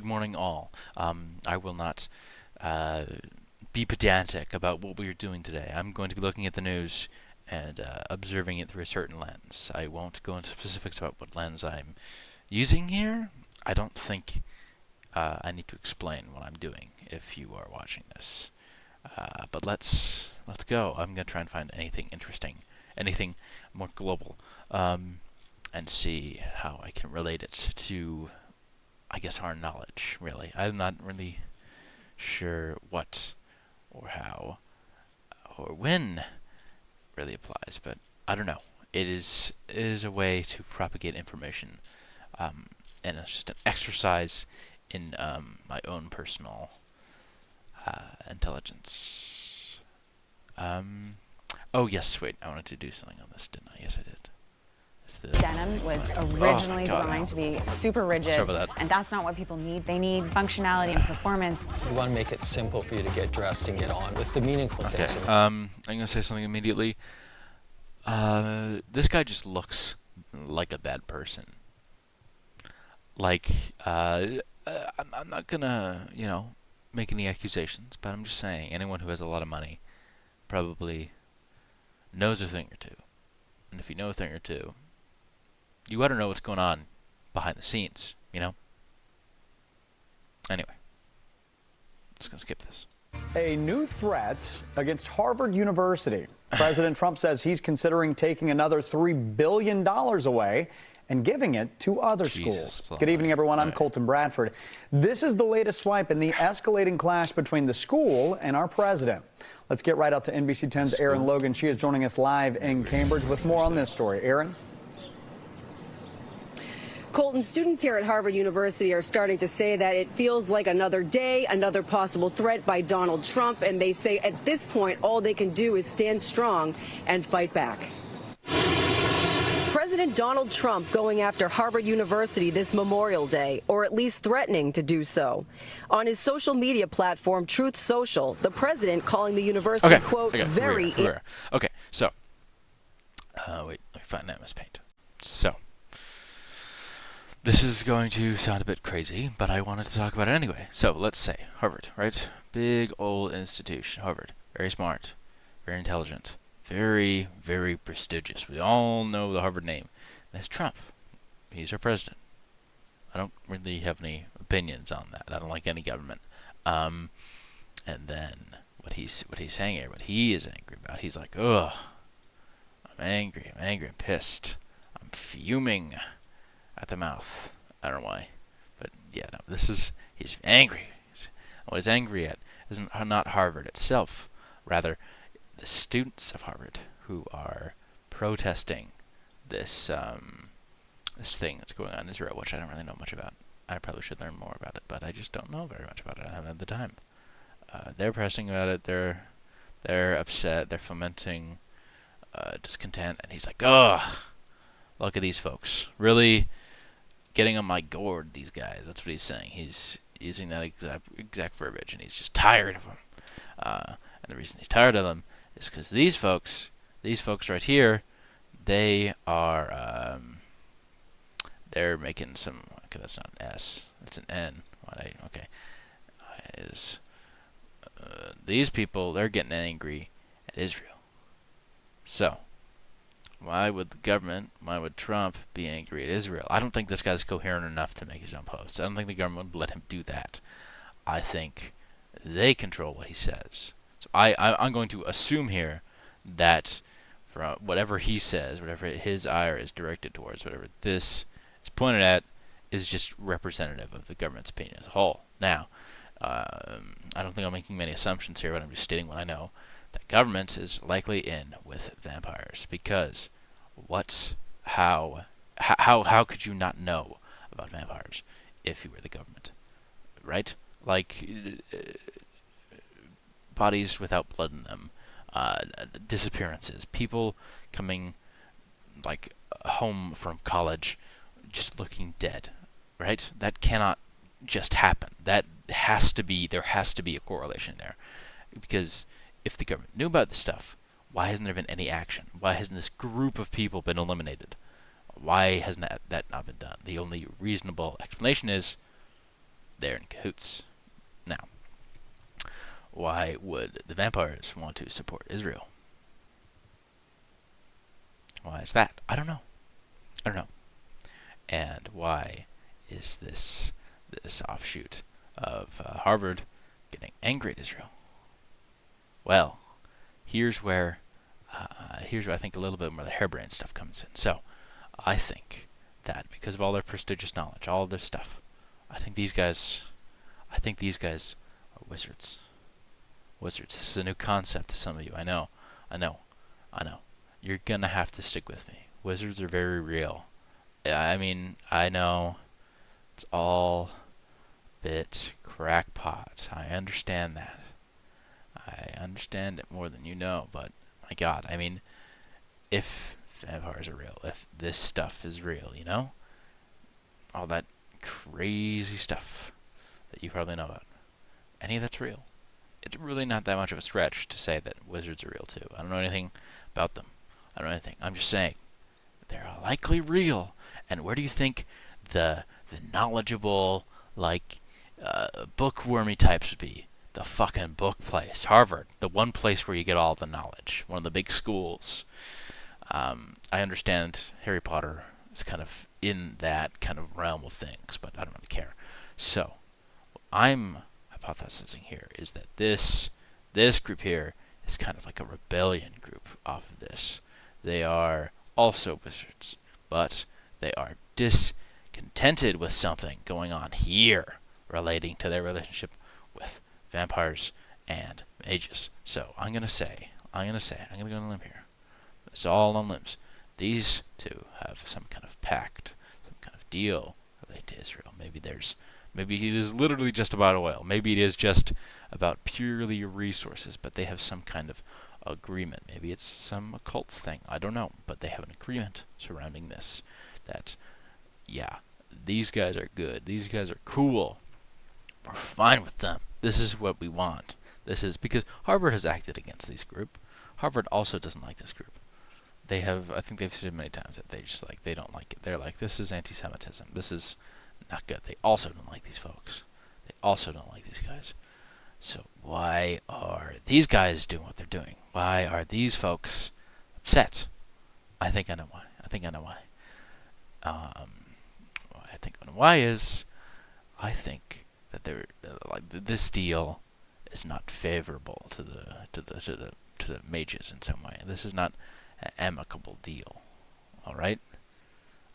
morning, all. I will not be pedantic about what we are doing today. I'm going to be looking at the news and observing it through a certain lens. I won't go into specifics about what lens I'm using here. I don't think I need to explain what I'm doing if you are watching this. But let's go. I'm going to try and find anything interesting, anything more global, and see how I can relate it to, I guess, our knowledge, really. I'm not really sure what or how or when really applies, but I don't know. It is a way to propagate information, and it's just an exercise in my own personal intelligence. Oh yes, wait, I wanted to do something on this, didn't I? Yes, I did. Denim was originally designed to be super rigid, and that's not what people need. They need functionality and performance. We want to make it simple for you to get dressed and get on with the meaningful things. I'm going to say something immediately. This guy just looks like a bad person. Like, I'm not going to, make any accusations, but I'm just saying anyone who has a lot of money probably knows a thing or two. And if you know a thing or two, you ought to know what's going on behind the scenes, Anyway, just going to skip this. A new threat against Harvard University. President Trump says he's considering taking another $3 billion away and giving it to other schools. Good evening, everyone. I'm Colton Bradford. This is the latest swipe in the escalating clash between the school and our president. Let's get right out to NBC 10's Erin Logan. She is joining us live in Cambridge with more on this story. Erin? Colton, students here at Harvard University are starting to say that it feels like another day, another possible threat by Donald Trump, and they say at this point all they can do is stand strong and fight back. President Donald Trump going after Harvard University this Memorial Day, or at least threatening to do so. On his social media platform, Truth Social, the president calling the university, quote, very... Okay, so, wait, let me find that mispaint. So, this is going to sound a bit crazy, but I wanted to talk about it anyway. So, let's say Harvard, right? Big old institution, Harvard. Very smart, very intelligent, very, very prestigious. We all know the Harvard name. That's Trump. He's our president. I don't really have any opinions on that. I don't like any government. And then what he's saying here, what he is angry about, he's like, ugh, I'm angry, I'm pissed, I'm fuming at the mouth. I don't know why, but yeah, no, he's angry. What he's angry at is not Harvard itself, rather the students of Harvard who are protesting this this thing that's going on in Israel, which I don't really know much about. I probably should learn more about it, but I just don't know very much about it. I haven't had the time. They're pressing about it. They're upset. They're fomenting discontent, and he's like, "Ugh, look at these folks, really getting on my gourd." These guys. That's what he's saying. He's using that exact verbiage, and he's just tired of them. And the reason he's tired of them is because these folks right here, they are they're making some. Okay, that's not an S. That's an N. These people, they're getting angry at Israel. So, why would the government, why would Trump be angry at Israel? I don't think this guy's coherent enough to make his own posts. I don't think the government would let him do that. I think they control what he says. So I'm going to assume here that from whatever he says, whatever his ire is directed towards, whatever this is pointed at, is just representative of the government's opinion as a whole. Now, I don't think I'm making many assumptions here, but I'm just stating what I know. That government is likely in with vampires, because how could you not know about vampires if you were the government, right? Like bodies without blood in them, disappearances, people coming like home from college just looking dead, right? That cannot just happen. There has to be a correlation there, because if the government knew about this stuff, why hasn't there been any action? Why hasn't this group of people been eliminated? Why hasn't that not been done? The only reasonable explanation is they're in cahoots. Now, why would the vampires want to support Israel? Why is that? I don't know. And why is this offshoot of Harvard getting angry at Israel? Well, here's where I think a little bit more of the harebrained stuff comes in. So, I think that because of all their prestigious knowledge, all of this stuff, I think these guys are wizards. Wizards. This is a new concept to some of you. I know. You're gonna have to stick with me. Wizards are very real. I mean, I know it's all a bit crackpot. I understand that. I understand it more than you know, but my God, I mean, if vampires are real, if this stuff is real, you know? All that crazy stuff that you probably know about. Any of that's real. It's really not that much of a stretch to say that wizards are real too. I don't know anything about them. I don't know anything. I'm just saying they're likely real. And where do you think the knowledgeable, like, bookwormy types would be? The fucking book place. Harvard. The one place where you get all the knowledge. One of the big schools. I understand Harry Potter is kind of in that kind of realm of things, but I don't really care. So, what I'm hypothesizing here is that this group here is kind of like a rebellion group off of this. They are also wizards, but they are discontented with something going on here relating to their relationship with vampires and mages. So I'm gonna go on a limb here. It's all on limbs. These two have some kind of pact, some kind of deal related to Israel. Maybe it is literally just about oil. Maybe it is just about purely resources, but they have some kind of agreement. Maybe it's some occult thing. I don't know, but they have an agreement surrounding this. That, yeah, these guys are good. These guys are cool. We're fine with them. This is what we want. This is because Harvard has acted against this group. Harvard also doesn't like this group. They have, I think they've said many times that they don't like it. They're like, this is anti-Semitism. This is not good. They also don't like these folks. They also don't like these guys. So why are these guys doing what they're doing? Why are these folks upset? I think I know why. I think why is, I think that they're like this deal is not favorable to the mages in some way. This is not an amicable deal. All right.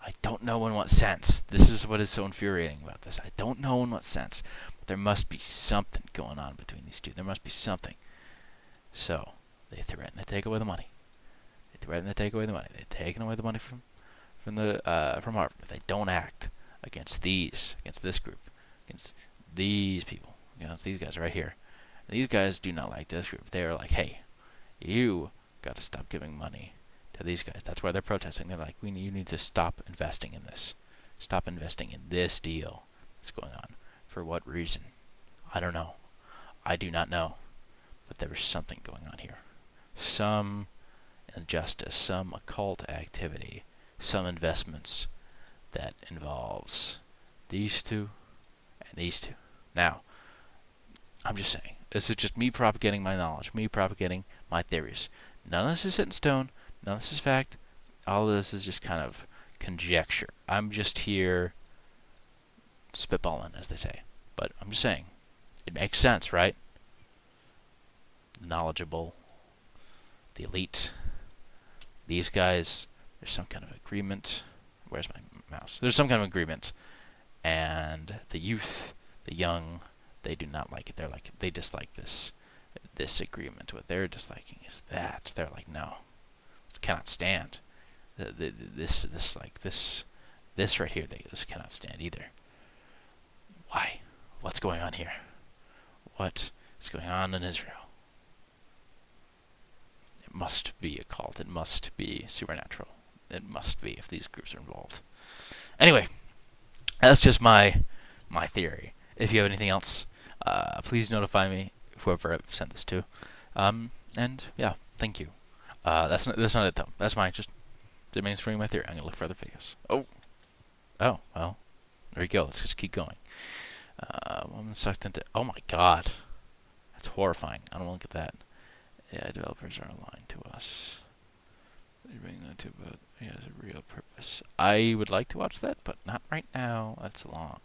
I don't know in what sense. This is what is so infuriating about this. I don't know in what sense. But there must be something going on between these two. There must be something. So, they threaten to take away the money. They're taking away the money from Harvard. If they don't act against this group, against these people, against these guys right here. These guys do not like this group. They are like, hey, you got to stop giving money to these guys. That's why they're protesting. They're like, you need to stop investing in this. Stop investing in this deal that's going on. For what reason? I don't know. I do not know. But there is something going on here. Some injustice, some occult activity, some investments that involves these two and these two. Now, I'm just saying, this is just me propagating my knowledge, me propagating my theories. None of this is set in stone. None of this is fact. All of this is just kind of conjecture. I'm just here spitballing, as they say. But I'm just saying, it makes sense, right? The knowledgeable, the elite, these guys, there's some kind of agreement. Where's my mouse? There's some kind of agreement. And the youth, the young, they do not like it. They dislike this agreement. What they're disliking is that. They're like, no, cannot stand. This right here, this cannot stand either. Why? What's going on here? What is going on in Israel? It must be a cult. It must be supernatural. It must be if these groups are involved. Anyway, that's just my theory. If you have anything else, please notify me, whoever I've sent this to. And yeah, thank you. That's not it though. That's just the mainstream my theory. I'm gonna look for other videos. Oh, well, there you go. Let's just keep going. Woman sucked into. Oh my God, that's horrifying. I don't want to look at that. Yeah, developers are lying to us. They bring that to, but he has a real purpose. I would like to watch that, but not right now. That's long.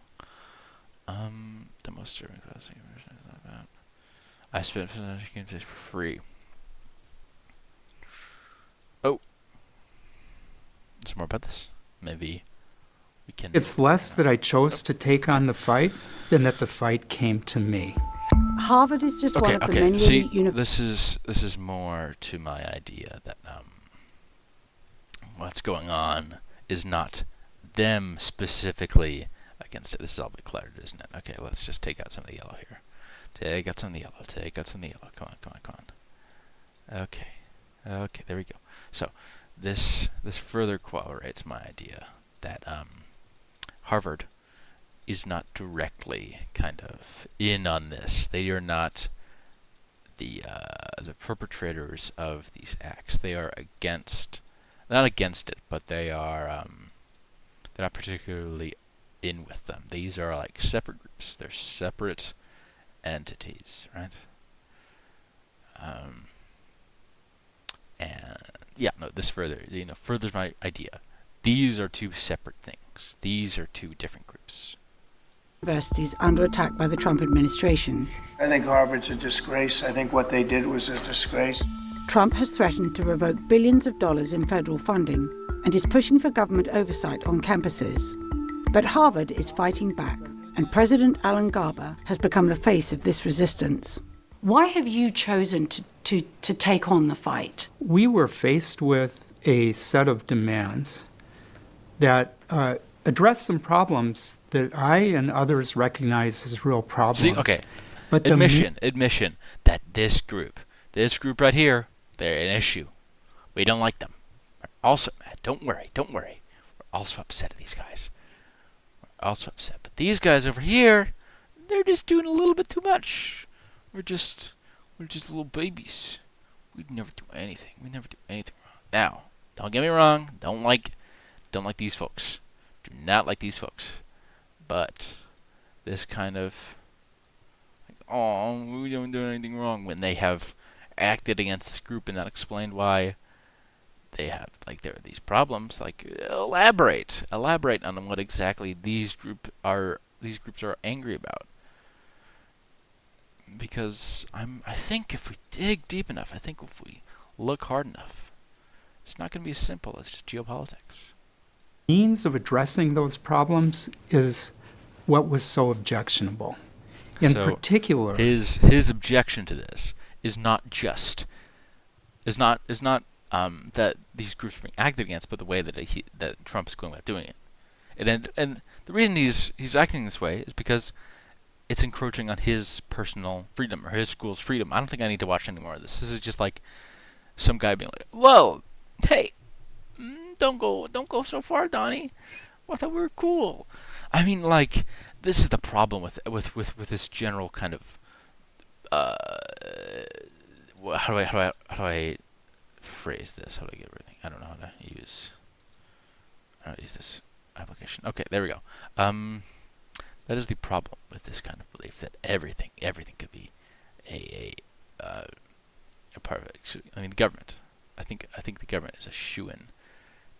The most disturbing classic version is not about. I spent games for free. Oh, there's more about this. Maybe we can. It's less that I chose to take on the fight than that the fight came to me. Harvard is just one of the many See, elite this is more to my idea that what's going on is not them specifically against it. This is all a bit cluttered, isn't it? Okay, let's just take out some of the yellow here. Take out some of the yellow. Take out some of the yellow. Come on, come on, come on. Okay. Okay, there we go. So this further corroborates my idea that Harvard is not directly kind of in on this. They are not the perpetrators of these acts. They are not against it, but they are they're not particularly in with them. These are like separate groups. They're separate entities, right? And yeah, no, this furthers my idea. These are two separate things. These are two different groups. Universities under attack by the Trump administration. I think Harvard's a disgrace. I think what they did was a disgrace. Trump has threatened to revoke billions of dollars in federal funding and is pushing for government oversight on campuses. But Harvard is fighting back, and President Alan Garber has become the face of this resistance. Why have you chosen to take on the fight? We were faced with a set of demands that address some problems that I and others recognize as real problems. See, okay, but admission that this group right here, they're an issue. We don't like them. We're also mad. Don't worry. We're also upset at these guys. We're also upset. But these guys over here, they're just doing a little bit too much. We're just little babies. We'd never do anything. We never do anything wrong. Now, don't get me wrong. Don't like these folks. Do not like these folks. But this kind of like, oh, we don't do anything wrong when they have acted against this group and not explained why they have there are these problems. Like elaborate on what exactly these groups are angry about. Because I think if we dig deep enough, I think if we look hard enough, it's not going to be as simple as just geopolitics. Means of addressing those problems is what was so objectionable. In particular, his objection to this is not that these groups are being acted against, but the way that Trump is going about doing it. And the reason he's acting this way is because it's encroaching on his personal freedom or his school's freedom. I don't think I need to watch any more of this. This is just like some guy being like, "Whoa, hey, don't go so far, Donnie. I thought we were cool." I mean, like, this is the problem with this general kind of how do I phrase this? How do I get everything? I don't know how to use this application. Okay, there we go. That is the problem with this kind of belief that everything could be a part of it. So, I mean, the government. I think the government is a shoo-in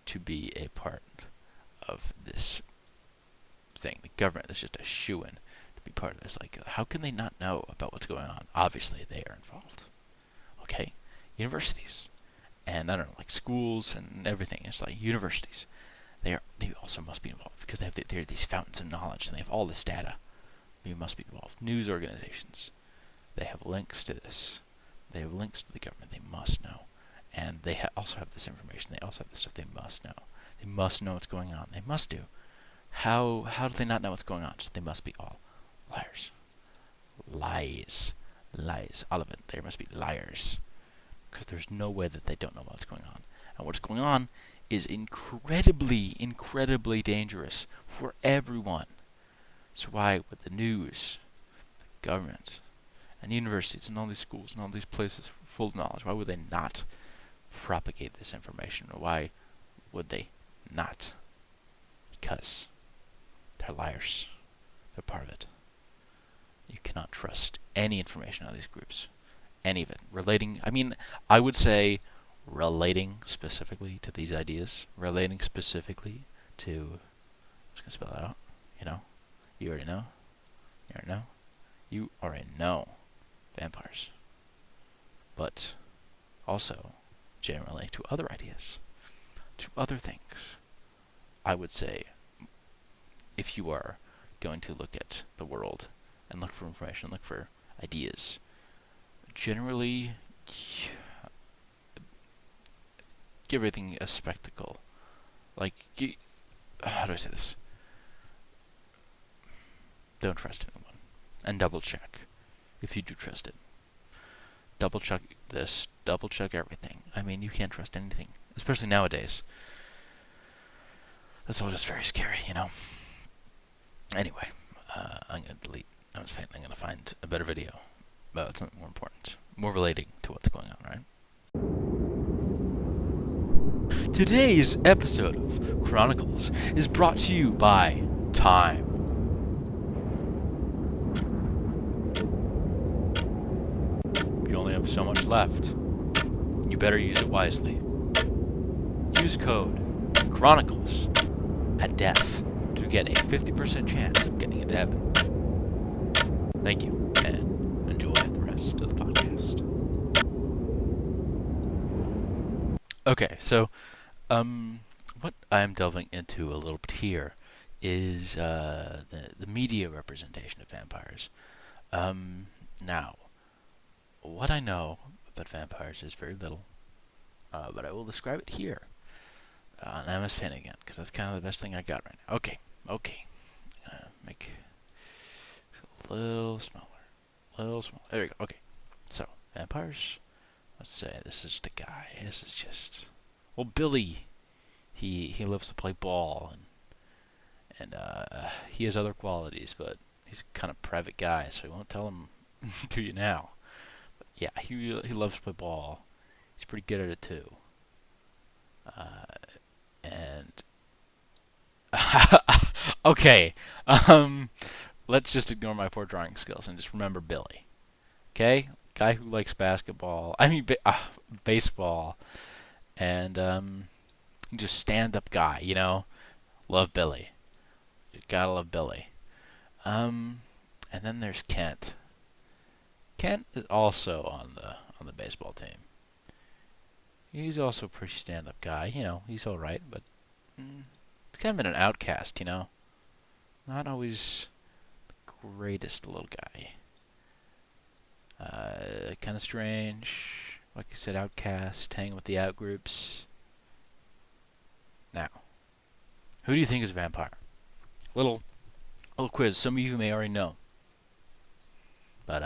to be a part of this thing. The government is just a shoo-in to be part of this. Like, how can they not know about what's going on? Obviously, they are involved. Okay, universities, and I don't know, like schools and everything. It's like universities. They also must be involved because they're these fountains of knowledge and they have all this data. They must be involved. News organizations, they have links to this. They have links to the government. They must know, and they also have this information. They also have this stuff. They must know. They must know what's going on. They must do. How do they not know what's going on? So they must be all liars. Lies. All of it. They must be liars, because there's no way that they don't know what's going on. And what's going on is incredibly dangerous for everyone. So why would the news, the government, and universities and all these schools and all these places full of knowledge, why would they not propagate this information? Or why would they not? Because they're liars. They're part of it. You cannot trust any information out of these groups. Any of it. Relating, I mean, I would say relating specifically to these ideas. Relating specifically to, I'm just going to spell it out, you know. You already know. You already know. You already know vampires. But also, generally, to other ideas. To other things. I would say, if you are going to look at the world and look for information, look for ideas, generally give everything a spectacle. Like, how do I say this? Don't trust anyone. And double check if you do trust it. Double check this, double check everything. I mean, you can't trust anything, especially nowadays. That's all just very scary, you know? Anyway, I'm going to delete. I'm going to find a better video about something more important, more relating to what's going on, right? Today's episode of Chronicles is brought to you by time. You only have so much left. You better use it wisely. Use code Chronicles at death to get a 50% chance of getting into heaven. Thank you, and enjoy the rest of the podcast. Okay, so, what I'm delving into a little bit here is the media representation of vampires. Now, what I know about vampires is very little, but I will describe it here. And I'm MS Paint again, because that's kind of the best thing I got right now. Okay. Make it a little smaller. There we go. Okay. So, vampires. Let's say this is the guy. This is just... Well, Billy, he loves to play ball, and he has other qualities, but he's a kind of private guy, so he won't tell him to you now. But yeah, he loves to play ball. He's pretty good at it, too. And okay, let's just ignore my poor drawing skills and just remember Billy. Okay, guy who likes basketball. I mean baseball, and just stand-up guy. You know, love Billy. You gotta love Billy. And then there's Kent. Kent is also on the baseball team. He's also a pretty stand-up guy. You know, he's all right, but he's kind of an outcast. You know, not always the greatest little guy. Kind of strange. Like I said, outcast, hanging with the outgroups. Now, who do you think is a vampire? Little quiz. Some of you may already know, but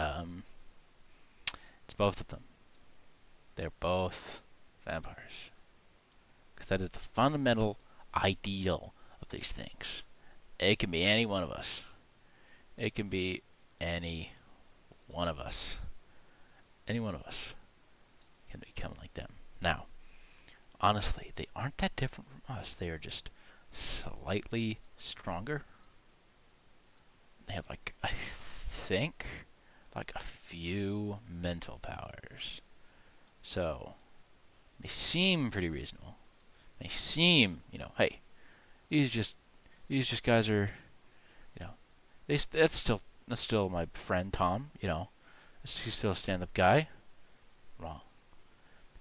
it's both of them. They're both vampires, because that is the fundamental ideal of these things. It can be any one of us. It can be any one of us. Any one of us can become like them. Now, honestly, they aren't that different from us. They are just slightly stronger. They have, like, I think, like a few mental powers. So, they seem pretty reasonable. They seem, you know, hey, these just guys are, you know, that's still my friend Tom, you know, he's still a stand-up guy. Wrong,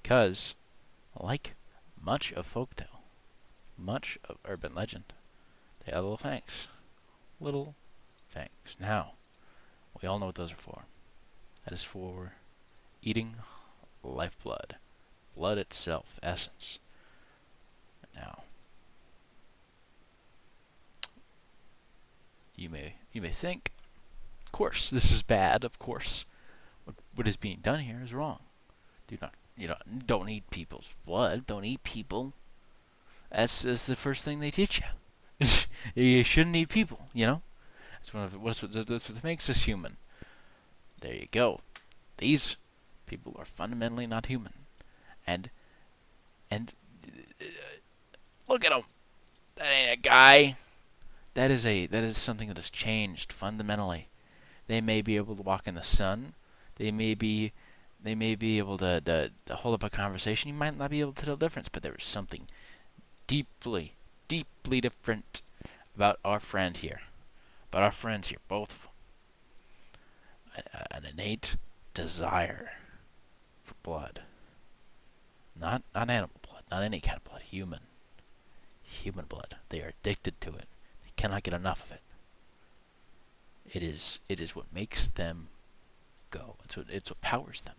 because like much of folktale, much of urban legend, they have little fangs. Little fangs. Now, we all know what those are for. That is for eating lifeblood. Blood itself, essence. Now, you may think, of course, this is bad. Of course, what is being done here is wrong. Don't eat people's blood. Don't eat people. That's the first thing they teach you. You shouldn't eat people. You know, that's what makes us human. There you go. These people are fundamentally not human, and look at him. That ain't a guy. That is something that has changed fundamentally. They may be able to walk in the sun. They may be able to hold up a conversation. You might not be able to tell the difference, but there is something deeply, deeply different about our friend here. About our friends here, both of them. An innate desire for blood. Not animal blood, not any kind of blood, human blood. They are addicted to it. They cannot get enough of it. It is what makes them go. It's what powers them.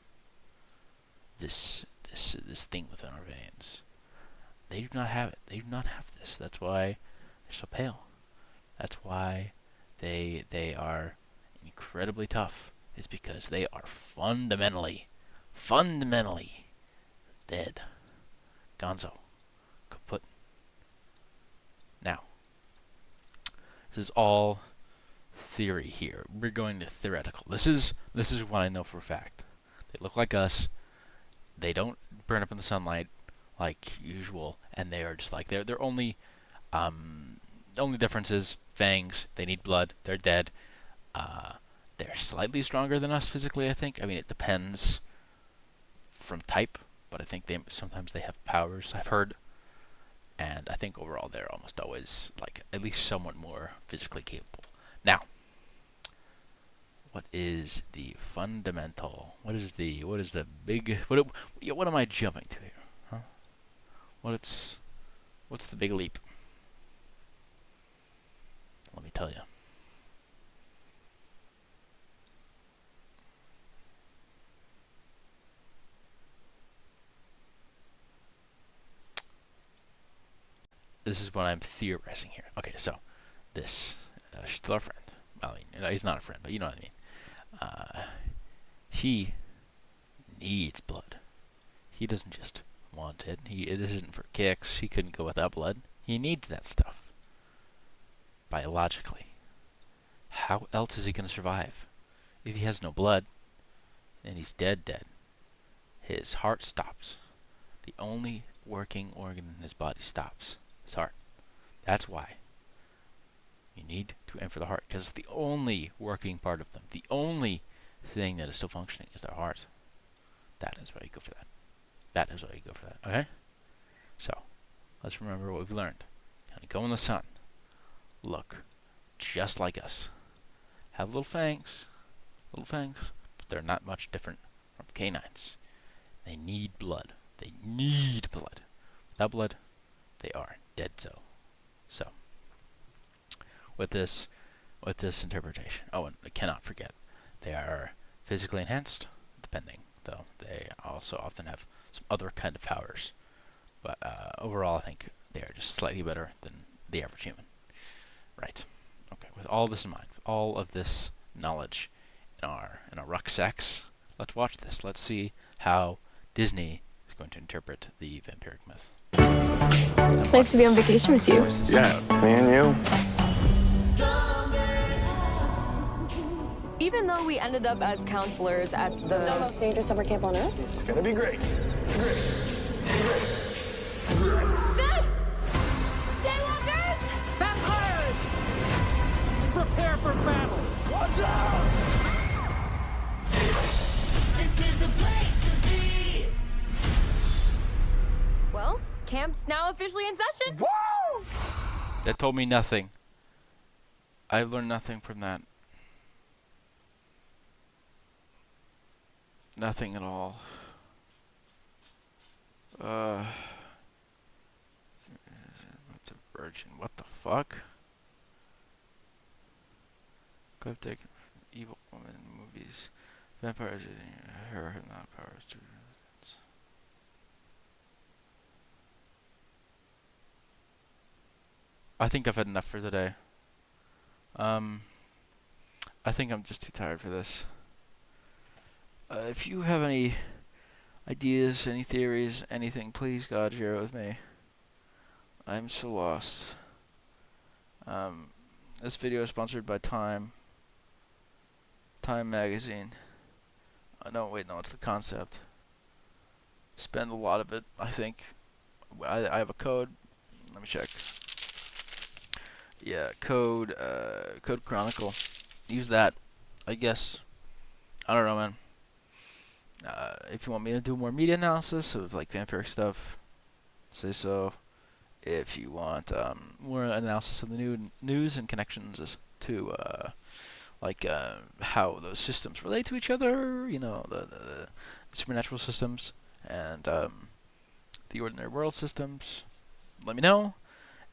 This thing within our veins. They do not have it. They do not have this. That's why they're so pale. That's why they are incredibly tough. It's because they are fundamentally dead. Gonzo. Kaput. Now, this is all theory here. We're going to theoretical. This is what I know for a fact. They look like us. They don't burn up in the sunlight like usual, and they are just like they're only difference is fangs. They need blood. They're dead. They're slightly stronger than us physically, I think. I mean, it depends from type, but I think sometimes they have powers, I've heard. And I think overall they're almost always like at least somewhat more physically capable. Now, what is the fundamental? What is the big? What am I jumping to here? Huh? What's the big leap? Let me tell you. This is what I'm theorizing here. Okay, so this she's still our friend. I mean, he's not a friend, but you know what I mean. He needs blood. He doesn't just want it. This isn't for kicks. He couldn't go without blood. He needs that stuff. Biologically. How else is he going to survive? If he has no blood, then he's dead. His heart stops. The only working organ in his body stops. His heart. That's why you need to aim for the heart, because it's the only working part of them. The only thing that is still functioning is their heart. That is why you go for that. That is why you go for that. Okay? So, let's remember what we've learned. Go in the sun. Look just like us. Have little fangs, but they're not much different from canines. They need blood. They need blood. Without blood, they are dead. So, with this interpretation. Oh, and I cannot forget, they are physically enhanced, depending, though. They also often have some other kind of powers. But overall, I think they are just slightly better than the average human. Right. Okay, with all this in mind, with all of this knowledge in our rucksacks, let's watch this. Let's see how Disney is going to interpret the vampiric myth. It's nice to be on vacation with you. Yeah, me and you. Even though we ended up as counselors at the most dangerous summer camp on earth? It's gonna be great. Zed! Daywalkers! Vampires! Prepare for battle! Watch out! This is the place to be! Well, camp's now officially in session. Woo! That told me nothing. I learned nothing from that. Nothing at all. What's a virgin? What the fuck? Clip taken from evil woman movies. Vampires using her have not powers to resistance. I think I've had enough for the day. I think I'm just too tired for this. If you have any ideas, any theories, anything, please, God, share it with me. I'm so lost. This video is sponsored by Time magazine. No, wait, no, it's the concept. Spend a lot of it, I think. I have a code. Let me check. Yeah, code Chronicle. Use that I guess. I don't know, man. If you want me to do more media analysis of like vampiric stuff, say so. If you want more analysis of the news and connections to how those systems relate to each other, you know, the supernatural systems and the ordinary world systems, let me know.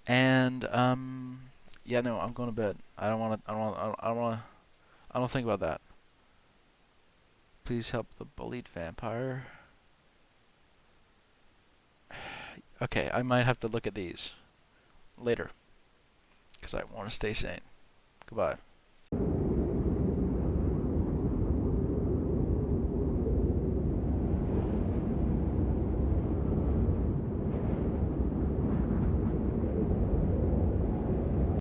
And yeah, no, I'm going to bed. I don't think about that. Please help the bullied vampire. Okay, I might have to look at these later because I want to stay sane. Goodbye.